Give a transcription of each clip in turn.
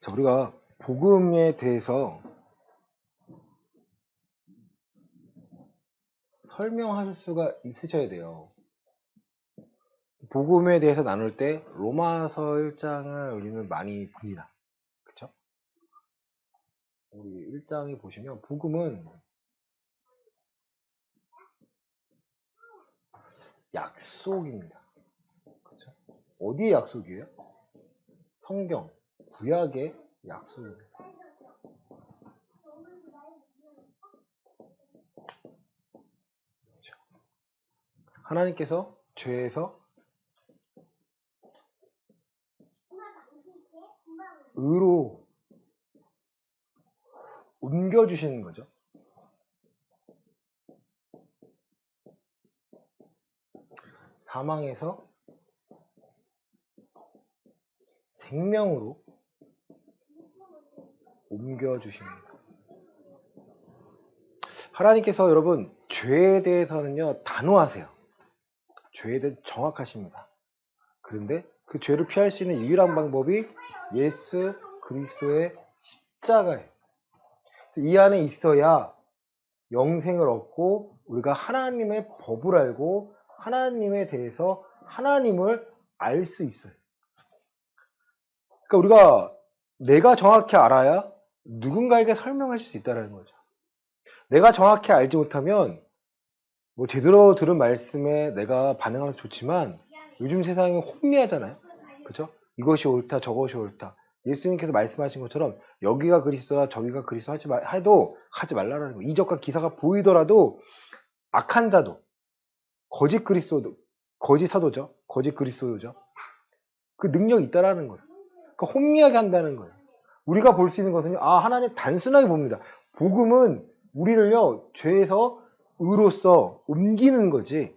자, 우리가 복음에 대해서 설명하실 수가 있으셔야 돼요. 복음에 대해서 나눌 때 로마서 1장을 우리는 많이 봅니다. 그쵸? 우리 1장에 보시면 복음은 약속입니다. 그쵸? 어디의 약속이에요? 성경, 구약의 약속입니다. 그쵸? 하나님께서 죄에서 의로 옮겨주시는 거죠. 사망에서 생명으로 옮겨주십니다. 하나님께서 여러분 죄에 대해서는요 단호하세요. 죄에 대해 정확하십니다. 그런데 그 죄를 피할 수 있는 유일한 방법이 예수 그리스도의 십자가예요. 이 안에 있어야 영생을 얻고 우리가 하나님의 법을 알고 하나님에 대해서 하나님을 알 수 있어요. 그러니까 우리가 내가 정확히 알아야 누군가에게 설명할 수 있다는 거죠. 내가 정확히 알지 못하면 뭐 제대로 들은 말씀에 내가 반응하면 좋지만 요즘 세상이 혼미하잖아요. 그렇죠? 이것이 옳다 저것이 옳다. 예수님께서 말씀하신 것처럼 여기가 그리스도라 저기가 그리스도 하지 말라라는 거예요. 이적과 기사가 보이더라도 악한 자도 거짓 그리스도도 거짓 사도죠. 거짓 그리스도죠. 그 능력이 있다라는 거예요. 그러니까 혼미하게 한다는 거예요. 우리가 볼 수 있는 것은요. 하나님 단순하게 봅니다. 복음은 우리를요 죄에서 의로써 옮기는 거지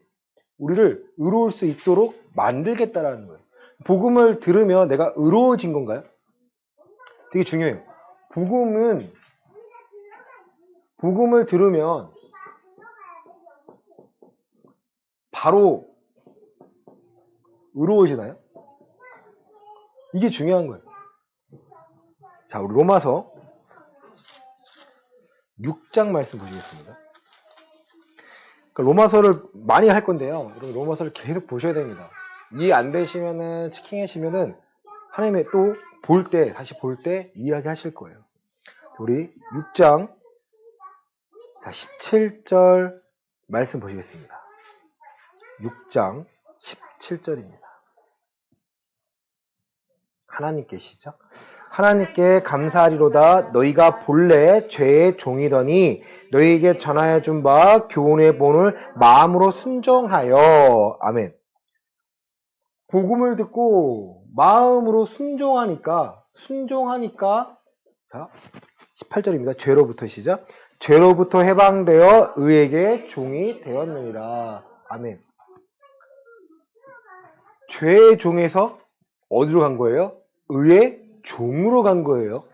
우리를 의로울 수 있도록 만들겠다라는 거예요. 복음을 들으면 내가 의로워진 건가요? 되게 중요해요. 복음을 들으면 바로 의로워지나요? 이게 중요한 거예요. 자, 우리 로마서 6장 말씀 보시겠습니다. 그러니까 로마서를 많이 할 건데요. 여러분 로마서를 계속 보셔야 됩니다. 이해 안 되시면은 치킹하시면은 하나님의 또 다시 볼 때 이야기하실 거예요. 우리 6장 17절 말씀 보시겠습니다. 6장 17절입니다. 하나님께 시작. 하나님께 감사하리로다. 너희가 본래 죄의 종이더니 너희에게 전하여 준 바 교훈의 본을 마음으로 순종하여. 아멘. 복음을 듣고 마음으로 순종하니까 자 18절입니다. 죄로부터 시작. 죄로부터 해방되어 의에게 종이 되었느니라. 아멘. 죄의 종에서 어디로 간 거예요? 의의 종으로 간 거예요.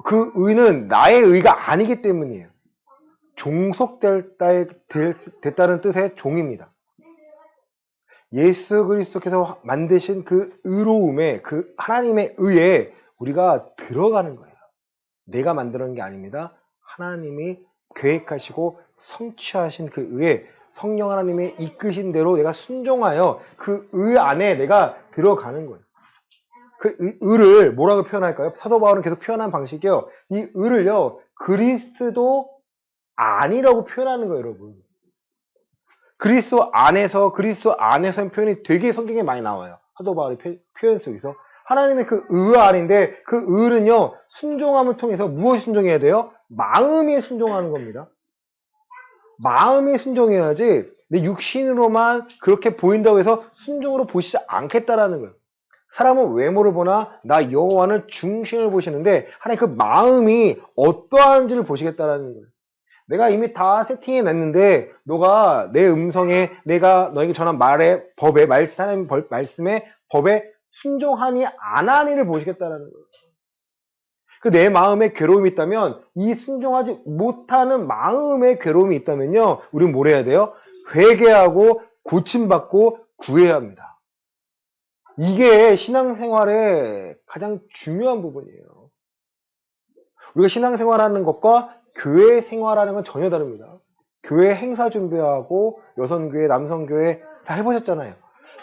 그 의는 나의 의가 아니기 때문이에요. 종속됐다는 뜻의 종입니다. 예수 그리스도께서 만드신 그 의로움에 그 하나님의 의에 우리가 들어가는 거예요. 내가 만드는 게 아닙니다. 하나님이 계획하시고 성취하신 그 의에 성령 하나님의 이끄신 대로 내가 순종하여 그 의 안에 내가 들어가는 거예요. 그 의를 뭐라고 표현할까요? 사도 바울은 계속 표현한 방식이요. 이 의를요, 그리스도 아니라고 표현하는 거예요, 여러분. 그리스도 안에서는 표현이 되게 성경에 많이 나와요. 사도 바울의 표현 속에서. 하나님의 그 의 안인데 그 의는요, 순종함을 통해서 무엇이 순종해야 돼요? 마음이 순종하는 겁니다. 마음이 순종해야지 내 육신으로만 그렇게 보인다고 해서 순종으로 보시지 않겠다라는 거예요. 사람은 외모를 보나 나 여호와는 중심을 보시는데 하나님 그 마음이 어떠한지를 보시겠다라는 거예요. 내가 이미 다 세팅해 놨는데 너가 내 음성에 내가 너에게 전한 법에 하나님 말씀에 법에 순종하니 안 하니를 보시겠다라는 거예요. 그 내 마음에 괴로움이 있다면 이 순종하지 못하는 마음의 괴로움이 있다면요. 우리는 뭘 해야 돼요? 회개하고 고침받고 구해야 합니다. 이게 신앙생활의 가장 중요한 부분이에요. 우리가 신앙생활하는 것과 교회 생활하는 건 전혀 다릅니다. 교회 행사 준비하고 여성교회, 남성교회 다 해보셨잖아요.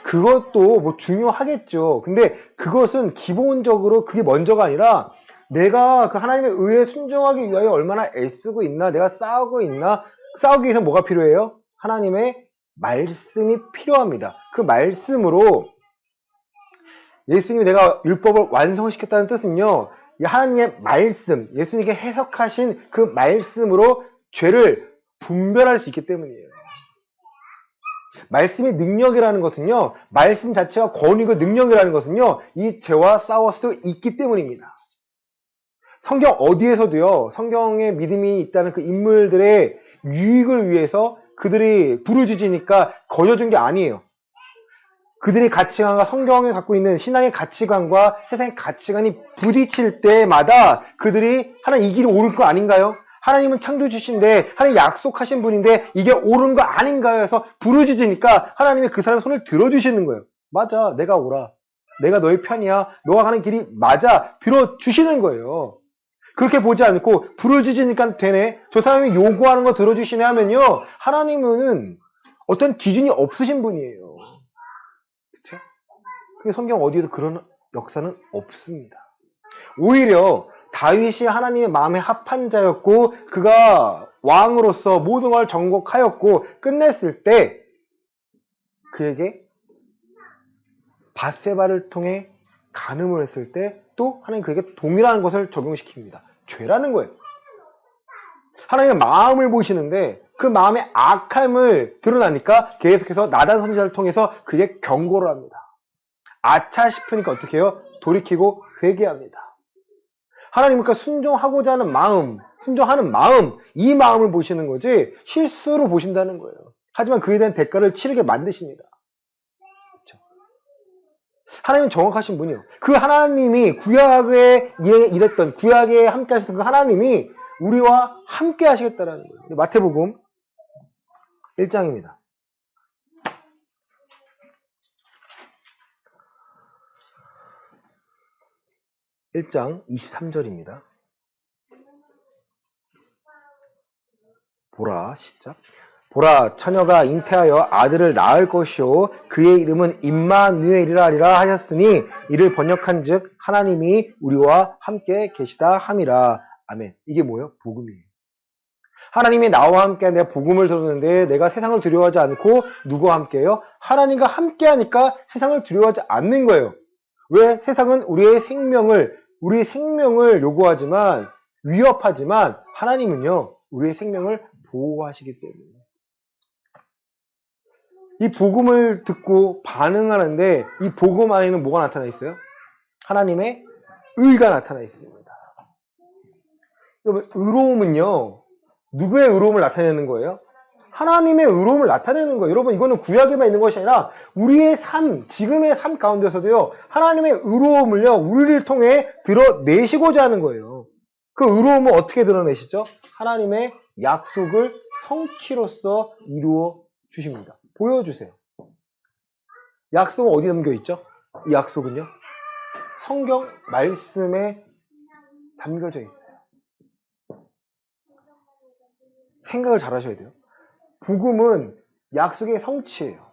그것도 뭐 중요하겠죠. 근데 그것은 기본적으로 그게 먼저가 아니라 내가 그 하나님의 의에 순종하기 위하여 얼마나 애쓰고 있나, 내가 싸우고 있나, 싸우기 위해서 뭐가 필요해요? 하나님의 말씀이 필요합니다. 그 말씀으로 예수님이 내가 율법을 완성시켰다는 뜻은요, 이 하나님의 말씀, 예수님께 해석하신 그 말씀으로 죄를 분별할 수 있기 때문이에요. 말씀의 능력이라는 것은요, 말씀 자체가 권위고 능력이라는 것은요, 이 죄와 싸울 수 있기 때문입니다. 성경 어디에서도요, 성경에 믿음이 있다는 그 인물들의 유익을 위해서 그들이 부르짖으니까 거저준 게 아니에요. 그들의 가치관과 성경에 갖고 있는 신앙의 가치관과 세상의 가치관이 부딪힐 때마다 그들이 하나님 이 길이 옳을 거 아닌가요? 하나님은 창조주신데 하나님 약속하신 분인데 이게 옳은 거 아닌가요? 해서 부르짖으니까 하나님이 그 사람의 손을 들어주시는 거예요. 맞아, 내가 옳아. 내가 너의 편이야. 너가 가는 길이 맞아. 들어주시는 거예요. 그렇게 보지 않고 부르짖으니까 되네. 저 사람이 요구하는 거 들어주시네 하면요. 하나님은 어떤 기준이 없으신 분이에요. 그렇죠? 근데 성경 어디에도 그런 역사는 없습니다. 오히려 다윗이 하나님의 마음에 합한 자였고 그가 왕으로서 모든 걸 정복하였고 끝냈을 때 그에게 밧세바를 통해 간음을 했을 때 또 하나님 그에게 동일한 것을 적용시킵니다. 죄라는 거예요. 하나님의 마음을 보시는데 그 마음의 악함을 드러나니까 계속해서 나단 선지자를 통해서 그에게 경고를 합니다. 아차 싶으니까 어떻게 해요? 돌이키고 회개합니다. 하나님 그러니까 순종하고자 하는 마음, 순종하는 마음, 이 마음을 보시는 거지 실수로 보신다는 거예요. 하지만 그에 대한 대가를 치르게 만드십니다. 그렇죠? 하나님은 정확하신 분이요. 그 하나님이 구약에 일했던, 구약에 함께 하셨던 그 하나님이 우리와 함께 하시겠다는 거예요. 마태복음 1장입니다. 1장 23절입니다. 보라, 시작. 보라, 처녀가 잉태하여 아들을 낳을 것이요 그의 이름은 임마누엘이라 하리라 하셨으니 이를 번역한즉 하나님이 우리와 함께 계시다 함이라. 아멘. 이게 뭐예요? 복음이에요. 하나님이 나와 함께 내가 복음을 들었는데 내가 세상을 두려워하지 않고 누구와 함께해요? 하나님과 함께하니까 세상을 두려워하지 않는 거예요. 왜? 세상은 우리의 생명을 요구하지만 위협하지만 하나님은요 우리의 생명을 보호하시기 때문에 이 복음을 듣고 반응하는데 이 복음 안에는 뭐가 나타나 있어요? 하나님의 의가 나타나 있습니다. 여러분 의로움은요 누구의 의로움을 나타내는 거예요? 하나님의 의로움을 나타내는 거예요. 여러분 이거는 구약에만 있는 것이 아니라 우리의 삶, 지금의 삶 가운데서도요 하나님의 의로움을요 우리를 통해 드러내시고자 하는 거예요. 그 의로움은 어떻게 드러내시죠? 하나님의 약속을 성취로서 이루어 주십니다. 보여주세요. 약속은 어디 담겨있죠? 이 약속은요 성경 말씀에 담겨져 있어요. 생각을 잘 하셔야 돼요. 복음은 약속의 성취예요.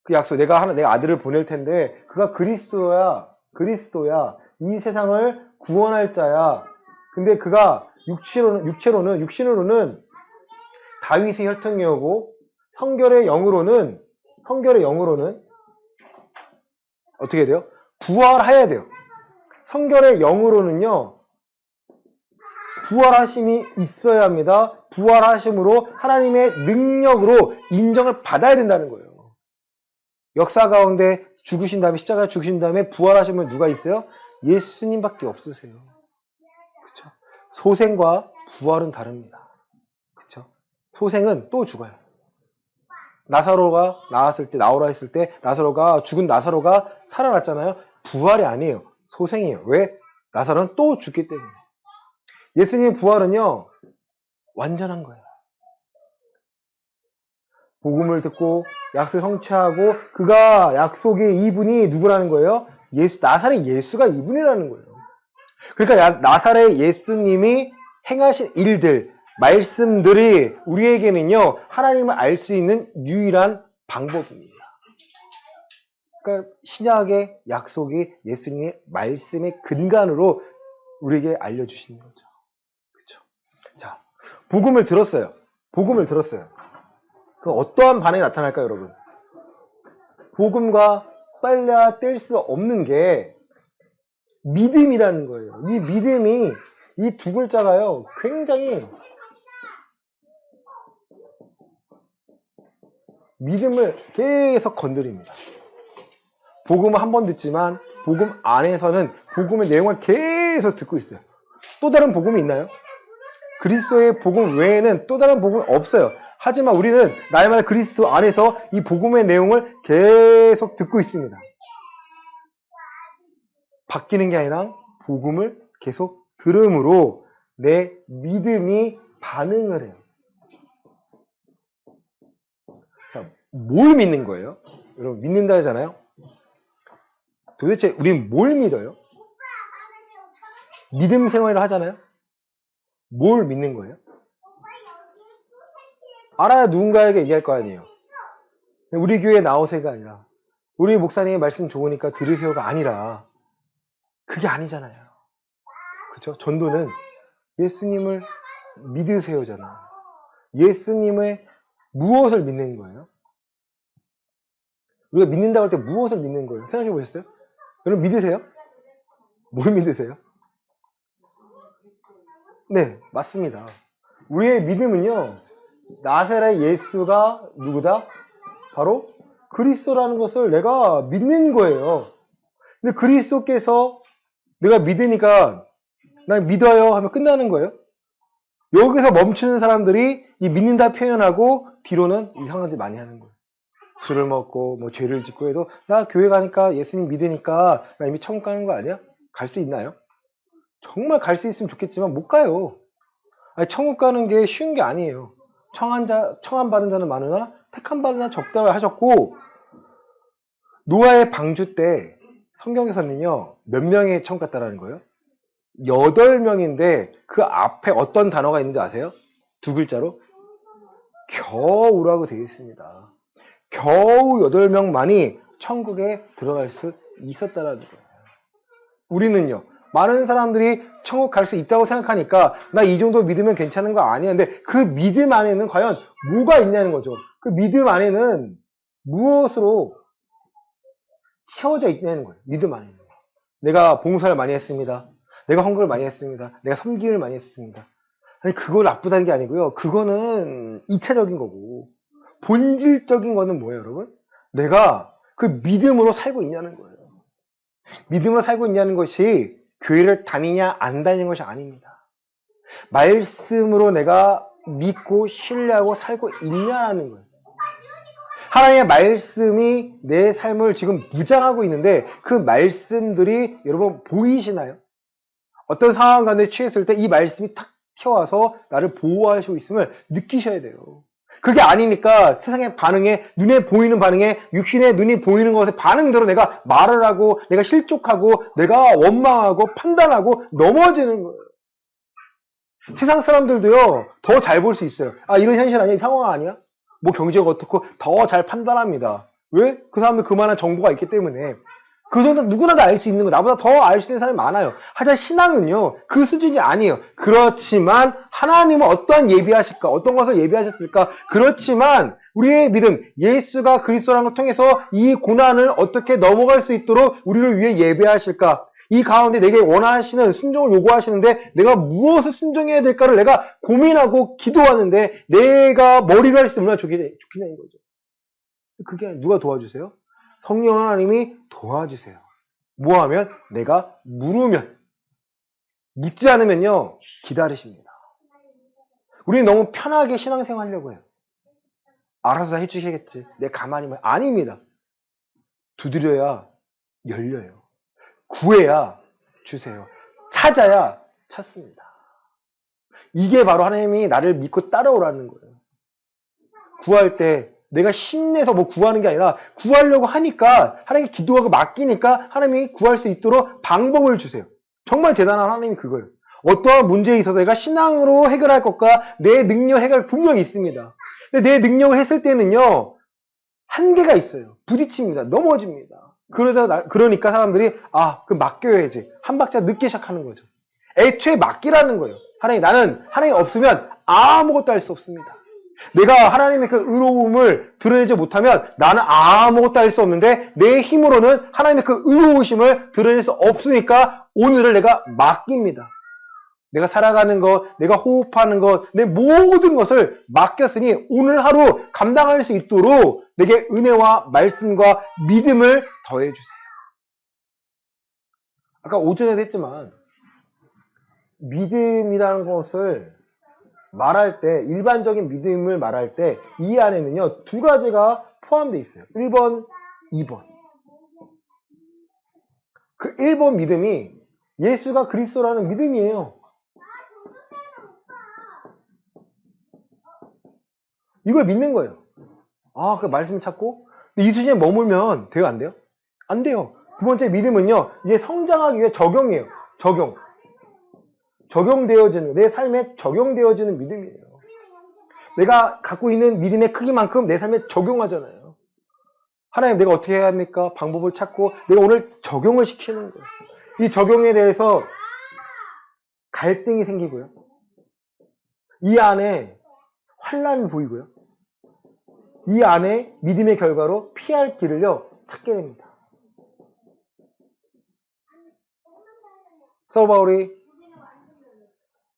그 약속, 내가 아들을 보낼 텐데, 그가 그리스도야, 이 세상을 구원할 자야. 근데 그가 육신으로는 다윗의 혈통이오고, 성결의 영으로는 어떻게 돼요? 부활해야 돼요. 성결의 영으로는요, 부활하심이 있어야 합니다. 부활하심으로 하나님의 능력으로 인정을 받아야 된다는 거예요. 역사 가운데 죽으신 다음에 십자가에 죽으신 다음에 부활하심은 누가 있어요? 예수님밖에 없으세요. 그렇죠? 소생과 부활은 다릅니다. 그렇죠? 소생은 또 죽어요. 나사로가 나오라 했을 때 죽은 나사로가 살아났잖아요. 부활이 아니에요. 소생이에요. 왜? 나사로는 또 죽기 때문에. 예수님의 부활은요 완전한 거예요. 복음을 듣고 약속 성취하고 그가 약속의 이분이 누구라는 거예요? 나사렛 예수가 이분이라는 거예요. 그러니까 나사렛 예수님이 행하신 일들, 말씀들이 우리에게는요, 하나님을 알 수 있는 유일한 방법입니다. 그러니까 신약의 약속이 예수님의 말씀의 근간으로 우리에게 알려주시는 거죠. 그렇죠? 자, 복음을 들었어요. 복음을 들었어요. 그럼 어떠한 반응이 나타날까요, 여러분? 복음과 빨려 뗄 수 없는 게 믿음이라는 거예요. 이 믿음이 이 두 글자가요, 굉장히 믿음을 계속 건드립니다. 복음을 한 번 듣지만 복음 안에서는 복음의 내용을 계속 듣고 있어요. 또 다른 복음이 있나요? 그리스도의 복음 외에는 또 다른 복음이 없어요. 하지만 우리는 나의 말 그리스도 안에서 이 복음의 내용을 계속 듣고 있습니다. 바뀌는 게 아니라 복음을 계속 들음으로 내 믿음이 반응을 해요. 자, 뭘 믿는 거예요? 여러분 믿는다 하잖아요. 도대체 우리는 뭘 믿어요? 믿음 생활을 하잖아요. 뭘 믿는 거예요? 알아야 누군가에게 얘기할 거 아니에요. 우리 교회에 나오세요가 아니라 우리 목사님의 말씀 좋으니까 들으세요가 아니라 그게 아니잖아요. 그렇죠? 전도는 예수님을 믿으세요잖아요. 예수님의 무엇을 믿는 거예요? 우리가 믿는다고 할 때 무엇을 믿는 거예요? 생각해 보셨어요? 여러분 믿으세요? 뭘 믿으세요? 네, 맞습니다. 우리의 믿음은요, 나사렛 예수가 누구다? 바로 그리스도라는 것을 내가 믿는 거예요. 근데 그리스도께서 내가 믿으니까 나 믿어요 하면 끝나는 거예요. 여기서 멈추는 사람들이 이 믿는다 표현하고 뒤로는 이상한 짓 많이 하는 거예요. 술을 먹고 뭐 죄를 짓고 해도 나 교회 가니까 예수님 믿으니까 나 이미 천국 가는 거 아니야? 갈 수 있나요? 정말 갈 수 있으면 좋겠지만 못 가요. 아니, 천국 가는 게 쉬운 게 아니에요. 청한 받은 자는 많으나 택한 받은 자는 적다를 하셨고 노아의 방주 때 성경에서는요 몇 명이 천국 갔다라는 거예요? 8명인데 그 앞에 어떤 단어가 있는지 아세요? 두 글자로 겨우라고 되어 있습니다. 겨우 8명만이 천국에 들어갈 수 있었다라는 거예요. 우리는요 많은 사람들이 천국 갈 수 있다고 생각하니까 나 이 정도 믿으면 괜찮은 거 아니야. 근데 그 믿음 안에는 과연 뭐가 있냐는 거죠. 그 믿음 안에는 무엇으로 채워져 있냐는 거예요. 믿음 안에는. 내가 봉사를 많이 했습니다. 내가 헌금을 많이 했습니다. 내가 섬김을 많이 했습니다. 아니 그거 나쁘다는 게 아니고요. 그거는 2차적인 거고 본질적인 거는 뭐예요, 여러분? 내가 그 믿음으로 살고 있냐는 거예요. 믿음으로 살고 있냐는 것이 교회를 다니냐 안 다니는 것이 아닙니다. 말씀으로 내가 믿고 신뢰하고 살고 있냐는 거예요. 하나님의 말씀이 내 삶을 지금 무장하고 있는데 그 말씀들이 여러분 보이시나요? 어떤 상황 가운데 취했을 때 이 말씀이 탁 튀어와서 나를 보호하시고 있음을 느끼셔야 돼요. 그게 아니니까 세상의 반응에, 눈에 보이는 반응에, 육신의 눈이 보이는 것에 반응대로 내가 말을 하고, 내가 실족하고, 내가 원망하고, 판단하고, 넘어지는 거예요. 세상 사람들도요, 더 잘 볼 수 있어요. 아, 이런 현실 아니야? 이 상황 아니야? 뭐 경제가 어떻고, 더 잘 판단합니다. 왜? 그 사람들 그만한 정보가 있기 때문에. 그 정도 누구나 다 알 수 있는 거, 나보다 더 알 수 있는 사람이 많아요. 하지만 신앙은요, 그 수준이 아니에요. 그렇지만 하나님은 어떠한 예비하실까? 어떤 것을 예비하셨을까? 그렇지만 우리의 믿음, 예수가 그리스도라는 걸 통해서 이 고난을 어떻게 넘어갈 수 있도록 우리를 위해 예배하실까? 이 가운데 내게 원하시는 순종을 요구하시는데 내가 무엇을 순종해야 될까를 내가 고민하고 기도하는데 내가 머리를 할 수 있으면 좋겠냐는 거죠. 그게 누가 도와주세요? 성령 하나님이 도와주세요. 뭐하면? 내가 물으면. 묻지 않으면요 기다리십니다. 우리는 너무 편하게 신앙생활 하려고 해요. 알아서 해주시겠지. 내 가만히만. 아닙니다. 두드려야 열려요. 구해야 주세요. 찾아야 찾습니다. 이게 바로 하나님이 나를 믿고 따라오라는 거예요. 구할 때 내가 힘내서 뭐 구하는 게 아니라 구하려고 하니까 하나님께 기도하고 맡기니까 하나님이 구할 수 있도록 방법을 주세요. 정말 대단한 하나님이 그거예요. 어떠한 문제에 있어서 내가 신앙으로 해결할 것과 내 능력 해결 분명히 있습니다. 근데 내 능력을 했을 때는요, 한계가 있어요. 부딪힙니다. 넘어집니다. 그러니까 사람들이 그 맡겨야지. 한 박자 늦게 시작하는 거죠. 애초에 맡기라는 거예요. 나는 하나님 없으면 아무것도 할 수 없습니다. 내가 하나님의 그 의로움을 드러내지 못하면 나는 아무것도 할 수 없는데 내 힘으로는 하나님의 그 의로우심을 드러낼 수 없으니까 오늘을 내가 맡깁니다. 내가 살아가는 것, 내가 호흡하는 것, 내 모든 것을 맡겼으니 오늘 하루 감당할 수 있도록 내게 은혜와 말씀과 믿음을 더해주세요. 아까 오전에도 했지만 믿음이라는 것을 말할 때, 일반적인 믿음을 말할 때 이 안에는요, 두 가지가 포함되어 있어요. 1번, 2번. 그 1번 믿음이 예수가 그리스도라는 믿음이에요. 이걸 믿는 거예요. 그 말씀을 찾고 이 수준에 머물면 돼요, 안 돼요? 안 돼요. 두 번째 믿음은요, 이제 성장하기 위해 적용이에요. 적용되어지는, 내 삶에 적용되어지는 믿음이에요. 내가 갖고 있는 믿음의 크기만큼 내 삶에 적용하잖아요. 하나님, 내가 어떻게 해야 합니까? 방법을 찾고 내가 오늘 적용을 시키는 거예요. 이 적용에 대해서 갈등이 생기고요. 이 안에 환란이 보이고요. 이 안에 믿음의 결과로 피할 길을요, 찾게 됩니다. 사도 바울이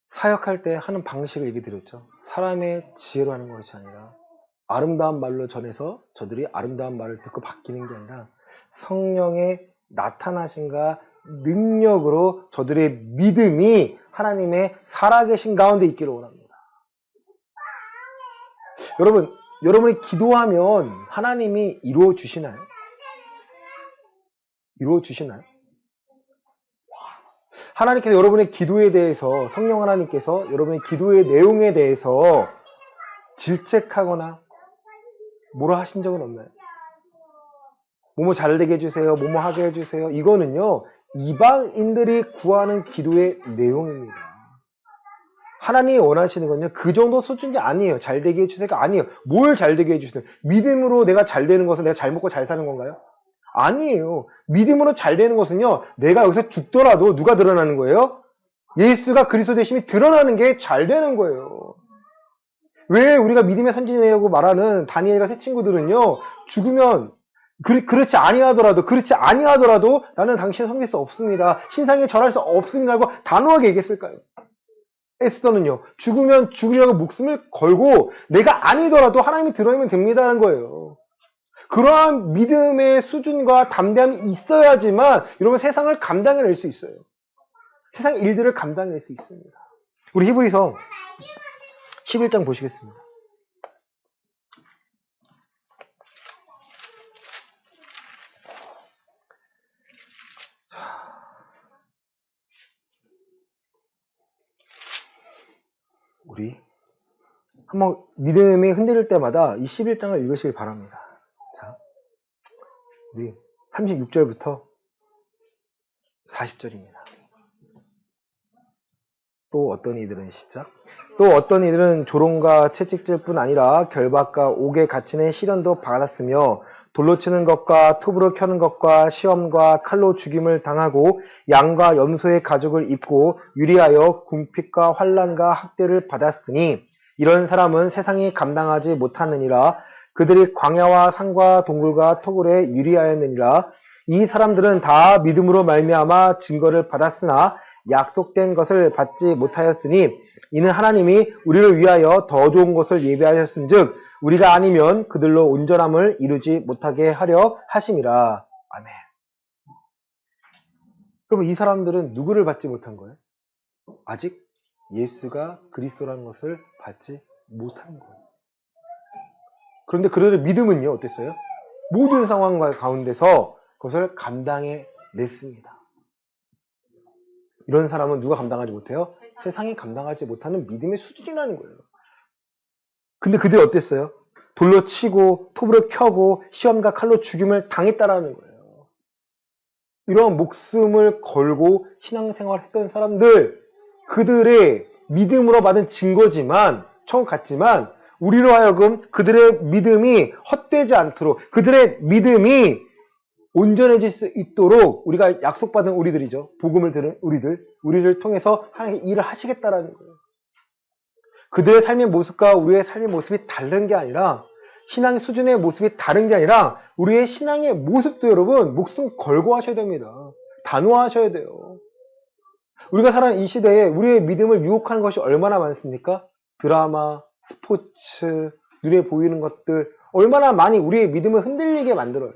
사역할 때 하는 방식을 얘기 드렸죠. 사람의 지혜로 하는 것이 아니라 아름다운 말로 전해서 저들이 아름다운 말을 듣고 바뀌는 게 아니라 성령의 나타나심과 능력으로 저들의 믿음이 하나님의 살아계신 가운데 있기를 원합니다. 여러분이 기도하면 하나님이 이루어 주시나요? 이루어 주시나요? 하나님께서 여러분의 기도에 대해서, 성령 하나님께서 여러분의 기도의 내용에 대해서 질책하거나 뭐라 하신 적은 없나요? 뭐뭐 잘되게 해주세요, 뭐뭐 하게 해주세요. 이거는요, 이방인들이 구하는 기도의 내용입니다. 하나님이 원하시는 건요, 그 정도 수준이 아니에요. 잘되게 해주세요가 아니에요. 뭘 잘되게 해주세요? 믿음으로 내가 잘되는 것은 내가 잘 먹고 잘 사는 건가요? 아니에요. 믿음으로 잘되는 것은요, 내가 여기서 죽더라도 누가 드러나는 거예요? 예수가 그리스도 되심이 드러나는 게 잘되는 거예요. 왜 우리가 믿음의 선진이라고 말하는 다니엘과 세 친구들은요, 죽으면 그렇지 아니하더라도 나는 당신을 섬길 수 없습니다. 신상에 절할 수 없습니다라고 단호하게 얘기했을까요? 에스더는요, 죽으면 죽으려고 목숨을 걸고 내가 아니더라도 하나님이 드러내면 됩니다라는 거예요. 그러한 믿음의 수준과 담대함이 있어야지만 여러분 세상을 감당해낼 수 있어요. 세상 일들을 감당해낼 수 있습니다. 우리 히브리서 11장 보시겠습니다. 우리 한번 믿음이 흔들릴 때마다 이 11장을 읽으시길 바랍니다. 자, 우리 36절부터 40절입니다. 또 어떤 이들은 시작. 또 어떤 이들은 조롱과 채찍질 뿐 아니라 결박과 옥에 갇히는 시련도 받았으며 돌로 치는 것과 톱으로 켜는 것과 시험과 칼로 죽임을 당하고 양과 염소의 가죽을 입고 유리하여 궁핍과 환난과 학대를 받았으니 이런 사람은 세상이 감당하지 못하느니라. 그들이 광야와 산과 동굴과 토굴에 유리하였느니라. 이 사람들은 다 믿음으로 말미암아 증거를 받았으나 약속된 것을 받지 못하였으니 이는 하나님이 우리를 위하여 더 좋은 것을 예비하셨은즉 우리가 아니면 그들로 온전함을 이루지 못하게 하려 하심이라. 아멘. 그럼 이 사람들은 누구를 받지 못한 거예요? 아직 예수가 그리스도라는 것을 받지 못한 거예요. 그런데 그들의 믿음은요, 어땠어요? 모든 상황 가운데서 그것을 감당해 냈습니다. 이런 사람은 누가 감당하지 못해요? 세상이 감당하지 못하는 믿음의 수준이라는 거예요. 근데 그들이 어땠어요? 돌로 치고 톱으로 켜고 시험과 칼로 죽임을 당했다라는 거예요. 이런 목숨을 걸고 신앙생활을 했던 사람들, 그들의 믿음으로 받은 증거지만, 천국 갔지만 우리로 하여금 그들의 믿음이 헛되지 않도록, 그들의 믿음이 온전해질 수 있도록 우리가 약속받은 우리들이죠. 복음을 들은 우리를 통해서 하나님께 일을 하시겠다라는 거예요. 그들의 삶의 모습과 우리의 삶의 모습이 다른 게 아니라, 신앙의 수준의 모습이 다른 게 아니라 우리의 신앙의 모습도 여러분 목숨 걸고 하셔야 됩니다. 단호하셔야 돼요. 우리가 살아가는 이 시대에 우리의 믿음을 유혹하는 것이 얼마나 많습니까? 드라마, 스포츠, 눈에 보이는 것들 얼마나 많이 우리의 믿음을 흔들리게 만들어요.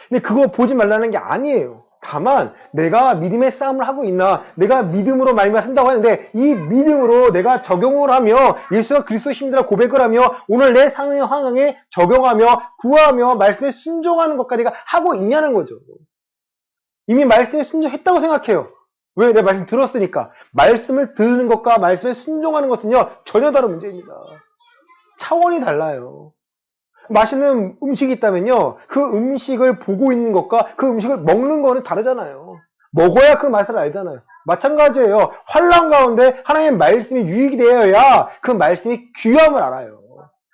근데 그거 보지 말라는 게 아니에요. 다만 내가 믿음의 싸움을 하고 있나, 내가 믿음으로 말미암아 산다고 하는데 이 믿음으로 내가 적용을 하며 예수가 그리스도십니다 고백을 하며 오늘 내 상황에 적용하며 구하며 말씀에 순종하는 것까지 내가 하고 있냐는 거죠. 이미 말씀에 순종했다고 생각해요. 왜? 내가 말씀 들었으니까. 말씀을 듣는 것과 말씀에 순종하는 것은요 전혀 다른 문제입니다. 차원이 달라요. 맛있는 음식이 있다면요 그 음식을 보고 있는 것과 그 음식을 먹는 거는 다르잖아요. 먹어야 그 맛을 알잖아요. 마찬가지예요. 환난 가운데 하나님의 말씀이 유익이 되어야 그 말씀이 귀함을 알아요.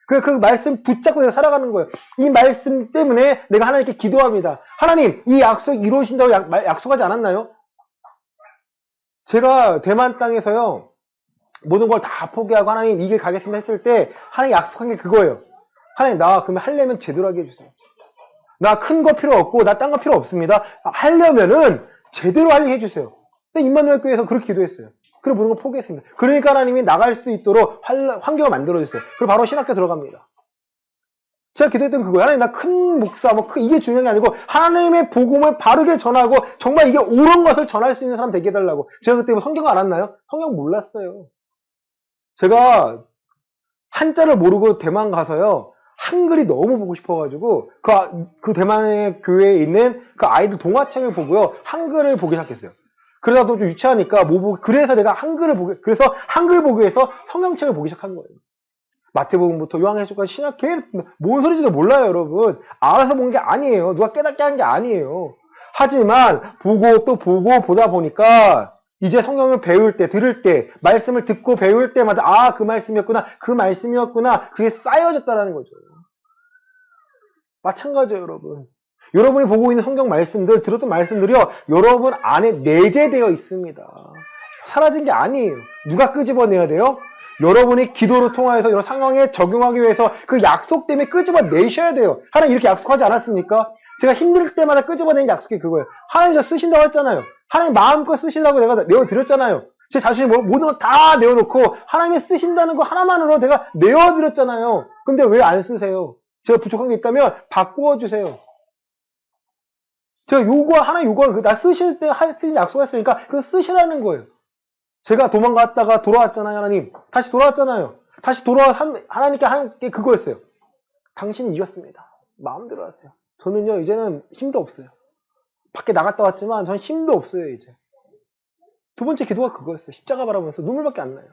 그 말씀 붙잡고 내가 살아가는 거예요. 이 말씀 때문에 내가 하나님께 기도합니다. 하나님 이 약속 이루어진다고 약속하지 않았나요? 제가 대만 땅에서요 모든 걸 다 포기하고 하나님 이 길 가겠습니다 했을 때 하나님 약속한 게 그거예요. 하나님 나 그러면 하려면 제대로 하게 해주세요. 나 큰 거 필요 없고 나 딴 거 필요 없습니다. 하려면은 제대로 하게 해주세요. 근데 임마누엘 교회에서 그렇게 기도했어요. 그리고 모든 걸 포기했습니다. 그러니까 하나님이 나갈 수 있도록 환경을 만들어주세요. 그리고 바로 신학교 들어갑니다. 제가 기도했던 그거예요. 하나님 나 큰 목사 이게 중요한 게 아니고 하나님의 복음을 바르게 전하고 정말 이게 옳은 것을 전할 수 있는 사람 되게 해달라고. 제가 그때 성경 알았나요? 성경 몰랐어요. 제가 한자를 모르고 대만 가서요 한글이 너무 보고 싶어가지고 그 대만의 교회에 있는 그 아이들 동화책을 보고요 한글을 보기 시작했어요. 그러다 좀 유치하니까 그래서 내가 그래서 한글 보기 위해서 성경책을 보기 시작한 거예요. 마태복음부터 요한계시록까지 신약 계속 뭔 소리인지도 몰라요, 여러분. 알아서 본 게 아니에요. 누가 깨닫게 한 게 아니에요. 하지만 보고 또 보고 보다 보니까 이제 성경을 배울 때, 들을 때, 말씀을 듣고 배울 때마다 그 말씀이었구나, 그 말씀이었구나, 그게 쌓여졌다는 거죠. 마찬가지예요, 여러분. 여러분이 보고 있는 성경 말씀들, 들었던 말씀들이요, 여러분 안에 내재되어 있습니다. 사라진 게 아니에요. 누가 끄집어내야 돼요? 여러분이 기도를 통하여서 이런 상황에 적용하기 위해서 그 약속 때문에 끄집어내셔야 돼요. 하나님 이렇게 약속하지 않았습니까? 제가 힘들 때마다 끄집어내는 약속이 그거예요. 하나님 저 쓰신다고 했잖아요. 하나님 마음껏 쓰시라고 내가 내어드렸잖아요. 제 자신이 모든 걸 다 내어놓고 하나님이 쓰신다는 거 하나만으로 내가 내어드렸잖아요. 근데 왜 안 쓰세요? 제가 부족한 게 있다면 바꾸어 주세요. 제가 하나님 요구하는 나 쓰실 때 쓰신 약속했으니까 그거 쓰시라는 거예요. 제가 도망갔다가 돌아왔잖아요, 하나님. 다시 돌아왔잖아요. 다시 하나님께 하는 게 그거였어요. 당신이 이겼습니다. 마음대로 하세요. 저는요, 이제는 힘도 없어요. 밖에 나갔다 왔지만 전 힘도 없어요, 이제. 두 번째 기도가 그거였어요. 십자가 바라보면서 눈물밖에 안 나요.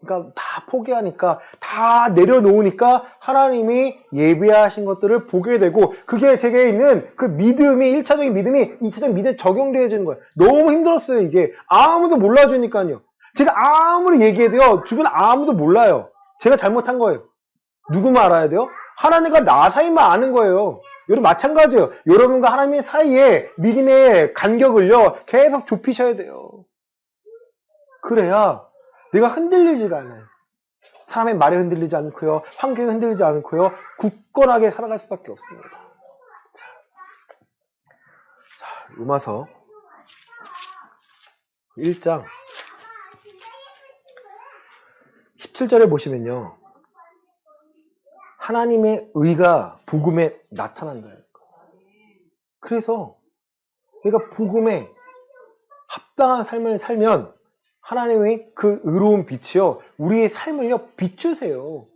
그러니까 다 포기하니까, 다 내려놓으니까 하나님이 예비하신 것들을 보게 되고, 그게 제게 있는 그 믿음이, 1차적인 믿음이 2차적인 믿음에 적용되어지는 거예요. 너무 힘들었어요, 이게. 아무도 몰라주니까요. 제가 아무리 얘기해도요, 주변 아무도 몰라요. 제가 잘못한 거예요. 누구만 알아야 돼요? 하나님과 나 사이만 아는 거예요. 여러분 마찬가지예요. 여러분과 하나님의 사이에 믿음의 간격을요, 계속 좁히셔야 돼요. 그래야 내가 흔들리지가 않아요. 사람의 말에 흔들리지 않고요. 환경에 흔들리지 않고요. 굳건하게 살아갈 수밖에 없습니다. 자, 로마서 1장 17절에 보시면요. 하나님의 의가 복음에 나타난다. 그래서 내가 복음에 합당한 삶을 살면 하나님의 그 의로운 빛이요, 우리의 삶을요, 비추세요.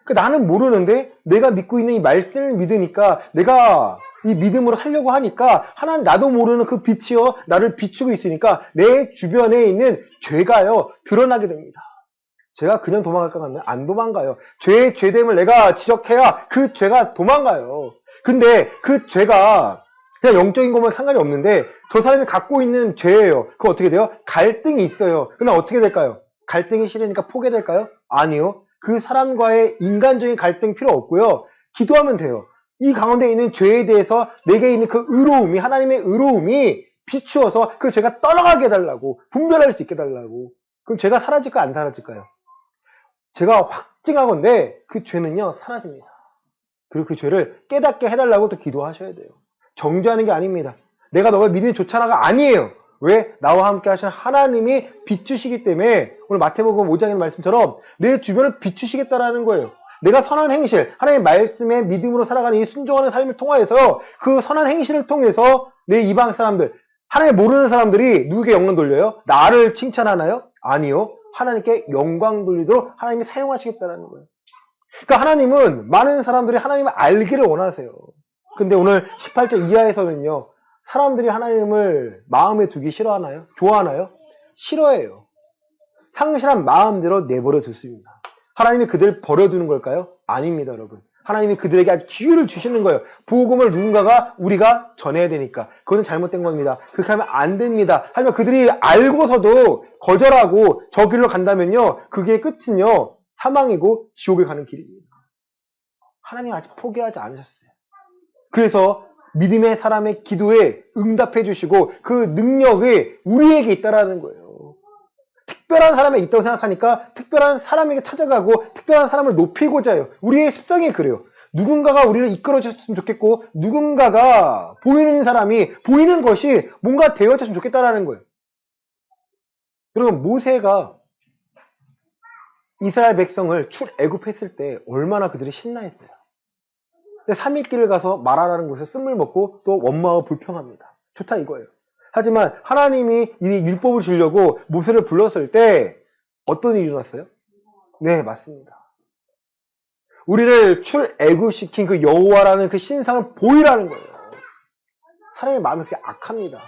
그러니까 나는 모르는데 내가 믿고 있는 이 말씀을 믿으니까 내가 이 믿음으로 하려고 하니까 하나님 나도 모르는 그 빛이요, 나를 비추고 있으니까 내 주변에 있는 죄가요, 드러나게 됩니다. 제가 그냥 도망갈 것 같나요? 안 도망가요. 죄의 죄됨을 내가 지적해야 그 죄가 도망가요. 근데 그 죄가 그냥 영적인 것만 상관이 없는데 저 사람이 갖고 있는 죄예요. 그럼 어떻게 돼요? 갈등이 있어요. 그럼 어떻게 될까요? 갈등이 싫으니까 포기될까요? 아니요. 그 사람과의 인간적인 갈등 필요 없고요. 기도하면 돼요. 이 가운데 있는 죄에 대해서 내게 있는 그 의로움이, 하나님의 의로움이 비추어서 그 죄가 떠나가게 해달라고, 분별할 수 있게 해달라고. 그럼 죄가 사라질까요? 안 사라질까요? 제가 확증하건대 그 죄는요 사라집니다. 그리고 그 죄를 깨닫게 해달라고 또 기도하셔야 돼요. 정죄하는 게 아닙니다. 내가 너가 믿음이 좋잖아가 아니에요. 왜? 나와 함께 하신 하나님이 비추시기 때문에 오늘 마태복음 5장의 말씀처럼 내 주변을 비추시겠다라는 거예요. 내가 선한 행실, 하나님의 말씀에 믿음으로 살아가는 이 순종하는 삶을 통하여서 그 선한 행실을 통해서 내 이방 사람들, 하나님 모르는 사람들이 누구에게 영광 돌려요? 나를 칭찬하나요? 아니요. 하나님께 영광 돌리도록 하나님이 사용하시겠다는 거예요. 그러니까 하나님은 많은 사람들이 하나님을 알기를 원하세요. 근데 오늘 18절 이하에서는요. 사람들이 하나님을 마음에 두기 싫어하나요? 좋아하나요? 싫어해요. 상실한 마음대로 내버려 뒀습니다. 하나님이 그들을 버려두는 걸까요? 아닙니다, 여러분. 하나님이 그들에게 아주 기회를 주시는 거예요. 복음을 누군가가 우리가 전해야 되니까. 그것은 잘못된 겁니다. 그렇게 하면 안 됩니다. 하지만 그들이 알고서도 거절하고 저 길로 간다면요. 그게 끝은요. 사망이고 지옥에 가는 길입니다. 하나님이 아직 포기하지 않으셨어요. 그래서 믿음의 사람의 기도에 응답해 주시고 그 능력이 우리에게 있다라는 거예요. 특별한 사람이 있다고 생각하니까 특별한 사람에게 찾아가고 특별한 사람을 높이고자 해요. 우리의 습성이 그래요. 누군가가 우리를 이끌어 줬으면 좋겠고 누군가가 보이는 사람이 보이는 것이 뭔가 되어졌으면 좋겠다라는 거예요. 여러분 모세가 이스라엘 백성을 출애굽했을 때 얼마나 그들이 신나했어요. 3일 길을 가서 마라라는 곳에서 쓴물 먹고 또 원망하고 불평합니다. 좋다 이거예요. 하지만 하나님이 이 율법을 주려고 모세를 불렀을 때 어떤 일이 일어났어요? 네, 맞습니다. 우리를 출애굽시킨 그 여호와라는 그 신상을 보이라는 거예요. 사람의 마음이 그렇게 악합니다.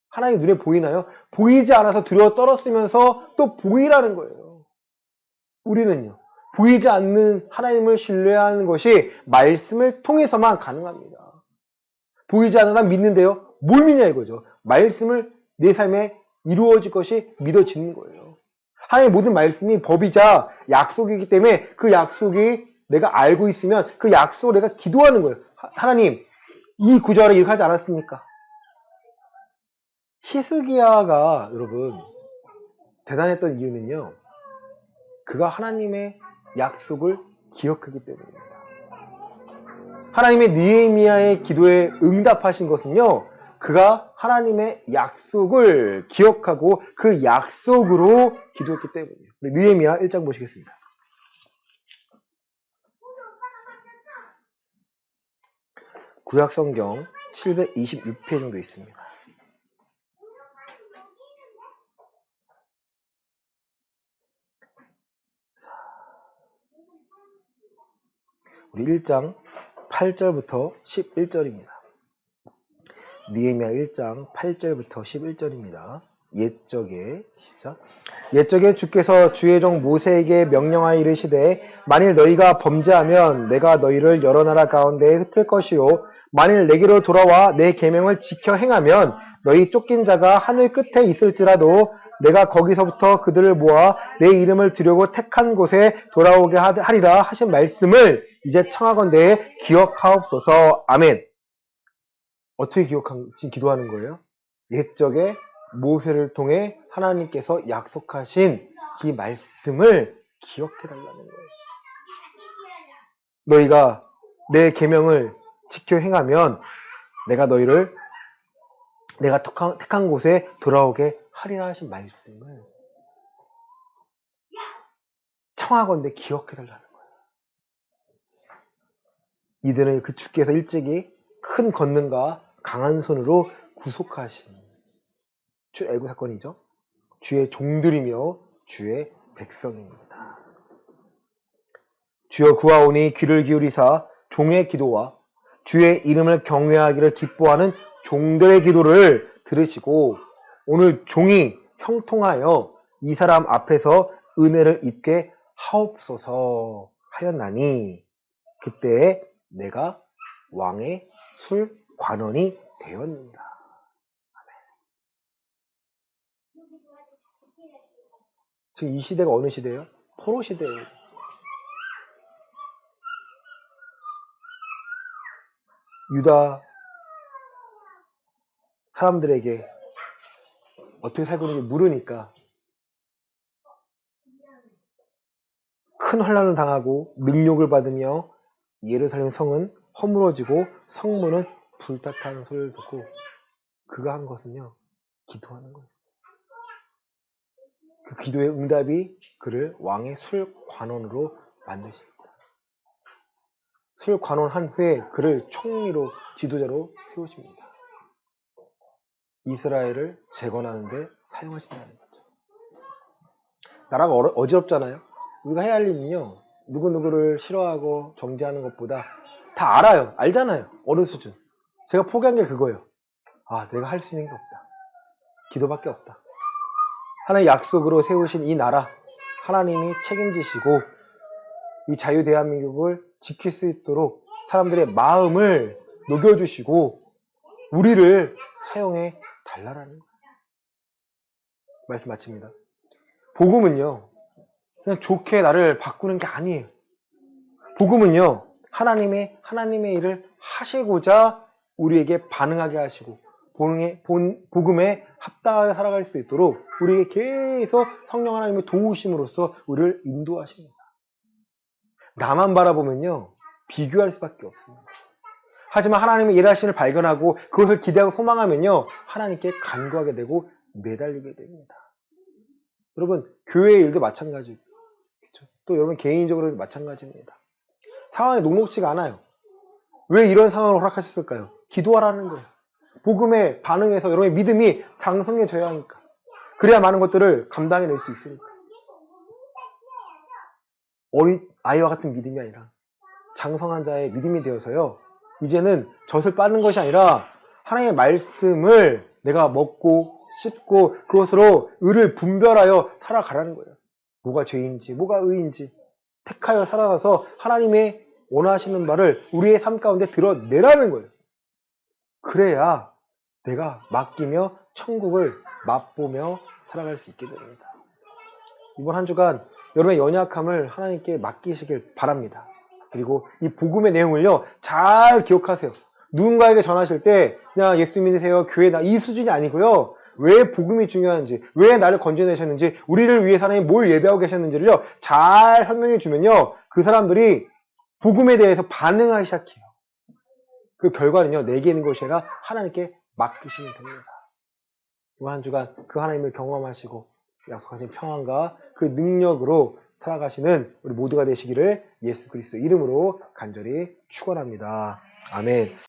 하나님 눈에 보이나요? 보이지 않아서 두려워 떨었으면서 또 보이라는 거예요. 우리는요. 보이지 않는 하나님을 신뢰하는 것이 말씀을 통해서만 가능합니다. 보이지 않는 한 믿는데요. 뭘 믿냐 이거죠. 말씀을 내 삶에 이루어질 것이 믿어지는 거예요. 하나님의 모든 말씀이 법이자 약속이기 때문에 그 약속이 내가 알고 있으면 그 약속을 내가 기도하는 거예요. 하나님, 이 구절을 이렇게 하지 않았습니까? 히스기야가 여러분 대단했던 이유는요. 그가 하나님의 약속을 기억하기 때문입니다. 하나님의 느헤미야의 기도에 응답하신 것은요. 그가 하나님의 약속을 기억하고 그 약속으로 기도했기 때문이에요. 우리 느헤미야 1장 보시겠습니다. 구약성경 726페이지 정도 있습니다. 우리 1장 8절부터 11절입니다. 느헤미야 1장 8절부터 11절입니다. 옛적에 시작. 옛적에 주께서 주의 종 모세에게 명령하여 이르시되 만일 너희가 범죄하면 내가 너희를 여러 나라 가운데에 흩을 것이요 만일 내게로 돌아와 내 계명을 지켜 행하면 너희 쫓긴 자가 하늘 끝에 있을지라도 내가 거기서부터 그들을 모아 내 이름을 두려고 택한 곳에 돌아오게 하리라 하신 말씀을 이제 청하건대 기억하옵소서. 아멘. 어떻게 지금 기도하는 거예요? 옛적에 모세를 통해 하나님께서 약속하신 이 말씀을 기억해달라는 거예요. 너희가 내 계명을 지켜 행하면 내가 너희를 내가 택한 곳에 돌아오게 하리라 하신 말씀을 청하건대 기억해달라는 거예요. 이들은 그 주께서 일찍이 큰 권능과 강한 손으로 구속하신 출애굽 사건이죠. 주의 종들이며 주의 백성입니다. 주여 구하오니 귀를 기울이사 종의 기도와 주의 이름을 경외하기를 기뻐하는 종들의 기도를 들으시고 오늘 종이 형통하여 이 사람 앞에서 은혜를 입게 하옵소서 하였나니 그때 내가 왕의 술 관원이 되었느니라. 지금 이 시대가 어느 시대예요? 포로 시대예요. 유다 사람들에게 어떻게 살고 있는지 물으니까 큰 환난을 당하고 능욕을 받으며 예루살렘 성은 허물어지고 성문은 불탔다는 소리를 듣고 그가 한 것은요, 기도하는 거예요. 그 기도의 응답이 그를 왕의 술관원으로 만드십니다. 술관원 한 후에 그를 총리로 지도자로 세우십니다. 이스라엘을 재건하는데 사용하신다는 거죠. 나라가 어지럽잖아요. 우리가 해야 할 일은요, 누구누구를 싫어하고 정죄하는 것보다 다 알아요. 알잖아요. 어느 수준. 제가 포기한 게 그거예요. 아, 내가 할 수 있는 게 없다. 기도밖에 없다. 하나의 약속으로 세우신 이 나라, 하나님이 책임지시고 이 자유 대한민국을 지킬 수 있도록 사람들의 마음을 녹여주시고 우리를 사용해 달라라는 거예요. 말씀 마칩니다. 복음은요, 그냥 좋게 나를 바꾸는 게 아니에요. 복음은요, 하나님의 일을 하시고자 우리에게 반응하게 하시고 복음에 합당하게 살아갈 수 있도록 우리에게 계속 성령 하나님의 도우심으로써 우리를 인도하십니다. 나만 바라보면요, 비교할 수밖에 없습니다. 하지만 하나님의 일하심을 발견하고 그것을 기대하고 소망하면요, 하나님께 간구하게 되고 매달리게 됩니다. 여러분, 교회의 일도 마찬가지고 또 여러분 개인적으로도 마찬가지입니다. 상황이 녹록지가 않아요. 왜 이런 상황을 허락하셨을까요? 기도하라는 거예요. 복음에 반응해서 여러분의 믿음이 장성해져야 하니까. 그래야 많은 것들을 감당해낼 수 있으니까. 어린 아이와 같은 믿음이 아니라 장성한 자의 믿음이 되어서요, 이제는 젖을 빠는 것이 아니라 하나님의 말씀을 내가 먹고 씹고 그것으로 의를 분별하여 살아가라는 거예요. 뭐가 죄인지 뭐가 의인지 택하여 살아가서 하나님의 원하시는 바를 우리의 삶 가운데 드러내라는 거예요. 그래야 내가 맡기며 천국을 맛보며 살아갈 수 있게 됩니다. 이번 한 주간 여러분의 연약함을 하나님께 맡기시길 바랍니다. 그리고 이 복음의 내용을요, 잘 기억하세요. 누군가에게 전하실 때 그냥 예수 믿으세요, 교회 이 수준이 아니고요. 왜 복음이 중요한지, 왜 나를 건져내셨는지, 우리를 위해서 하나님 뭘 예배하고 계셨는지를요, 잘 설명해 주면요, 그 사람들이 복음에 대해서 반응하기 시작해요. 그 결과는요, 내게 있는 것이 아니라 하나님께 맡기시면 됩니다. 이번 한 주간 그 하나님을 경험하시고 약속하신 평안과 그 능력으로 살아가시는 우리 모두가 되시기를 예수 그리스도 이름으로 간절히 축원합니다. 아멘.